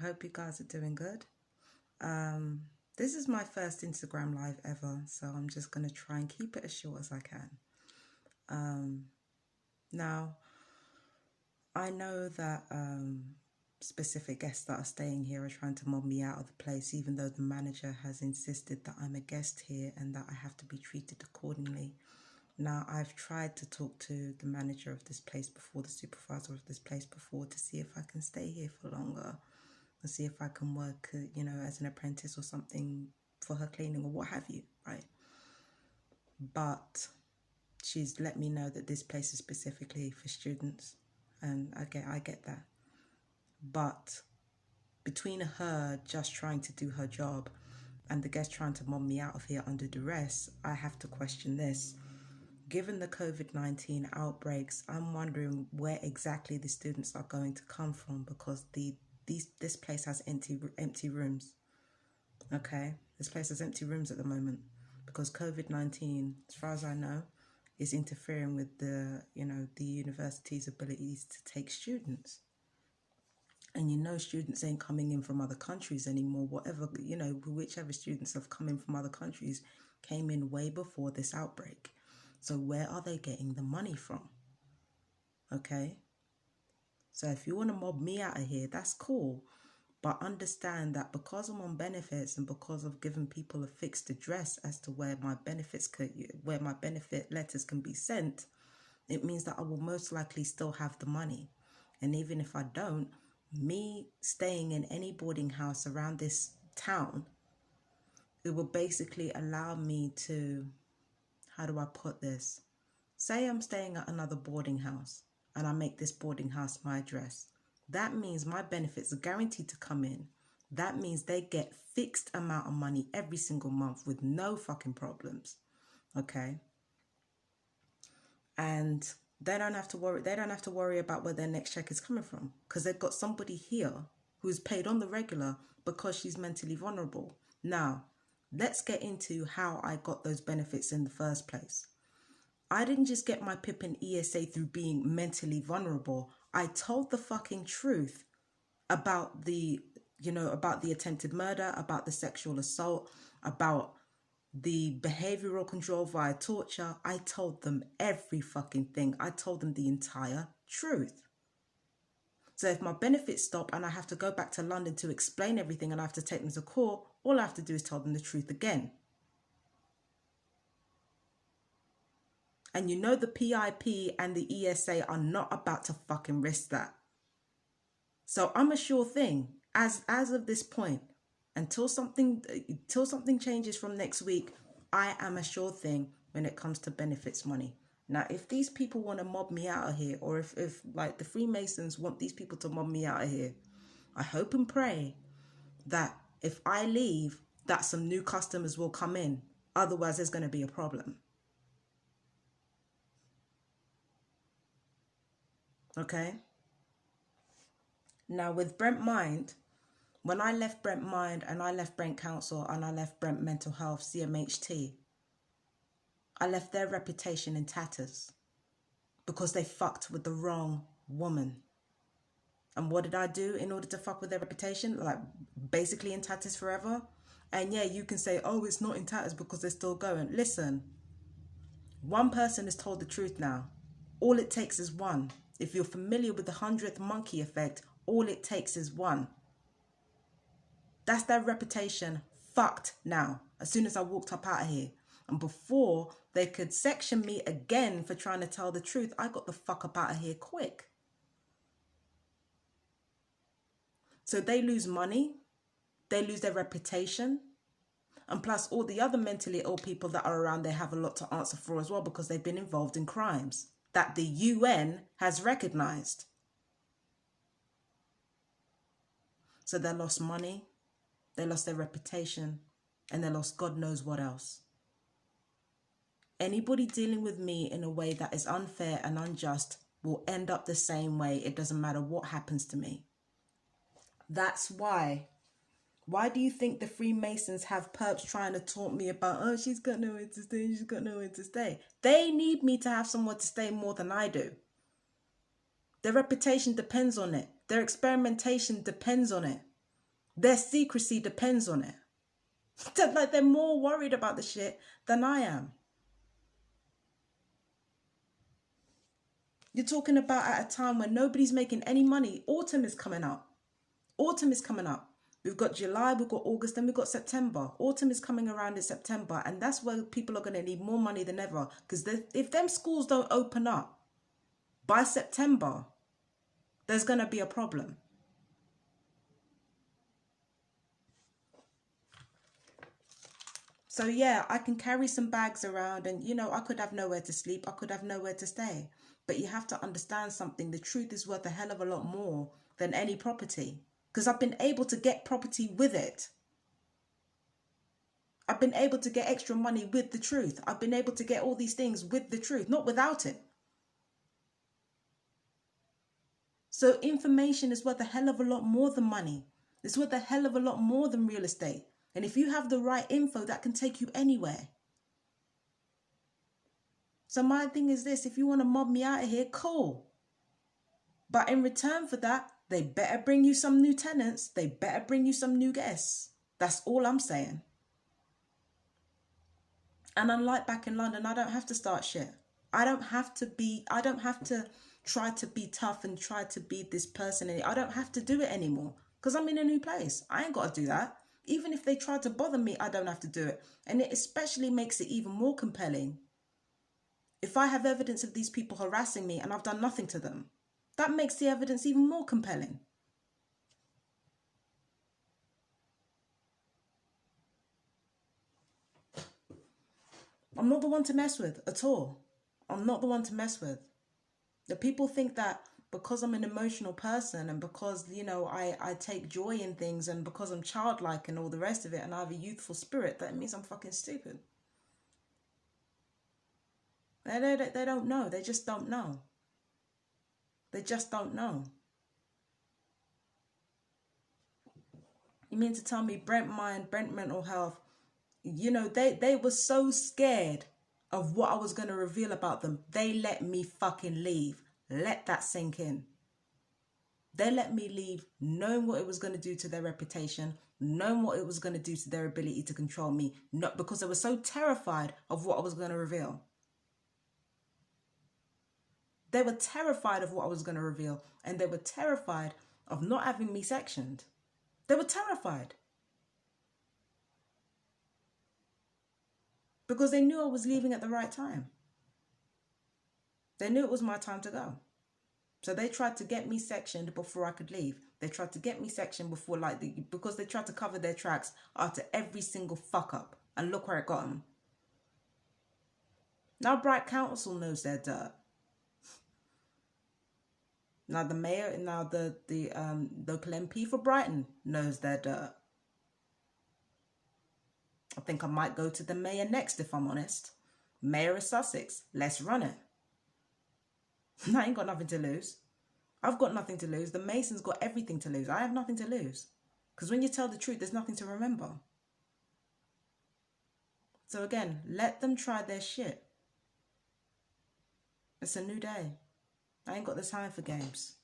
I hope you guys are doing good. This is my first Instagram live ever, so I'm just going to try and keep it as short as I can. Now, I know that specific guests that are staying here are trying to mob me out of the place, even though the manager has insisted that I'm a guest here and that I have to be treated accordingly. Now, I've tried to talk to the manager of this place before, the supervisor of this place before, to see if I can stay here for longer and see if I can work, as an apprentice or something for her cleaning or what have you, right? But she's let me know that this place is specifically for students, and I get that. But between her just trying to do her job and the guest trying to mob me out of here under duress, I have to question this. Given the COVID-19 outbreaks, I'm wondering where exactly the students are going to come from, because this place has empty rooms. Okay, this place has empty rooms at the moment because COVID-19, as far as I know, is interfering with the university's abilities to take students. And students ain't coming in from other countries anymore. Whichever students have come in from other countries came in way before this outbreak. So where are they getting the money from? Okay. So if you want to mob me out of here, that's cool. But understand that because I'm on benefits and because I've given people a fixed address as to where my benefit letters can be sent, it means that I will most likely still have the money. And even if I don't, me staying in any boarding house around this town, it will basically allow me to, how do I put this? Say I'm staying at another boarding house and I make this boarding house my address. That means my benefits are guaranteed to come in. That means they get fixed amount of money every single month with no fucking problems. Okay? And they don't have to worry about where their next check is coming from, because they've got somebody here who's paid on the regular because she's mentally vulnerable. Now, let's get into how I got those benefits in the first place. I didn't just get my PIP and ESA through being mentally vulnerable. I told the fucking truth about the attempted murder, about the sexual assault, about the behavioral control via torture. I told them every fucking thing. I told them the entire truth. So if my benefits stop and I have to go back to London to explain everything and I have to take them to court, all I have to do is tell them the truth again. And the PIP and the ESA are not about to fucking risk that. So I'm a sure thing as of this point, until something changes from next week, I am a sure thing when it comes to benefits money. Now, if these people want to mob me out of here, or if like the Freemasons want these people to mob me out of here, I hope and pray that if I leave, that some new customers will come in. Otherwise, there's going to be a problem. Okay? Now, with Brent Mind, when I left Brent Mind and I left Brent Council and I left Brent Mental Health, CMHT, I left their reputation in tatters because they fucked with the wrong woman. And what did I do in order to fuck with their reputation? Like, basically in tatters forever? And yeah, you can say, oh, it's not in tatters because they're still going. Listen, one person has told the truth now. All it takes is one. If you're familiar with the 100th monkey effect, all it takes is one. That's their reputation fucked now, as soon as I walked up out of here. And before they could section me again for trying to tell the truth, I got the fuck up out of here quick. So they lose money, they lose their reputation, and plus all the other mentally ill people that are around there have a lot to answer for as well, because they've been involved in crimes that the UN has recognized. So they lost money, they lost their reputation, and they lost God knows what else. Anybody dealing with me in a way that is unfair and unjust will end up the same way. It doesn't matter what happens to me. That's why. Why do you think the Freemasons have perps trying to taunt me about, oh, she's got nowhere to stay, she's got nowhere to stay? They need me to have somewhere to stay more than I do. Their reputation depends on it. Their experimentation depends on it. Their secrecy depends on it. Like, they're more worried about the shit than I am. You're talking about at a time when nobody's making any money. Autumn is coming up. Autumn is coming up. We've got July, we've got August, then we've got September. Autumn is coming around in September, and that's where people are going to need more money than ever. Because if them schools don't open up by September, there's going to be a problem. So yeah, I can carry some bags around and, you know, I could have nowhere to sleep. I could have nowhere to stay. But you have to understand something. The truth is worth a hell of a lot more than any property. Because I've been able to get property with it. I've been able to get extra money with the truth. I've been able to get all these things with the truth, not without it. So information is worth a hell of a lot more than money. It's worth a hell of a lot more than real estate. And if you have the right info, that can take you anywhere. So my thing is this, if you want to mob me out of here, cool. But in return for that, they better bring you some new tenants. They better bring you some new guests. That's all I'm saying. And unlike back in London, I don't have to start shit. I don't have to try to be tough and try to be this person. I don't have to do it anymore because I'm in a new place. I ain't got to do that. Even if they try to bother me, I don't have to do it. And it especially makes it even more compelling if I have evidence of these people harassing me and I've done nothing to them. That makes the evidence even more compelling. I'm not the one to mess with at all. I'm not the one to mess with. The people think that because I'm an emotional person and because, you know, I take joy in things and because I'm childlike and all the rest of it and I have a youthful spirit, that means I'm fucking stupid. They don't know. They just don't know. They just don't know. You mean to tell me Brent Mind, Brent Mental Health, you know, they were so scared of what I was going to reveal about them. They let me fucking leave. Let that sink in. They let me leave knowing what it was going to do to their reputation, knowing what it was going to do to their ability to control me, not because they were so terrified of what I was going to reveal. They were terrified of what I was going to reveal, and they were terrified of not having me sectioned. They were terrified. Because they knew I was leaving at the right time. They knew it was my time to go. So they tried to get me sectioned before I could leave. They tried to get me sectioned before, because they tried to cover their tracks after every single fuck up. And look where it got them. Now Bright Council knows their dirt. Now the mayor, now the local MP for Brighton knows their dirt. I think I might go to the mayor next, if I'm honest. Mayor of Sussex, let's run it. I ain't got nothing to lose. I've got nothing to lose. The Mason's got everything to lose. I have nothing to lose. Because when you tell the truth, there's nothing to remember. So again, let them try their shit. It's a new day. I ain't got the time for games.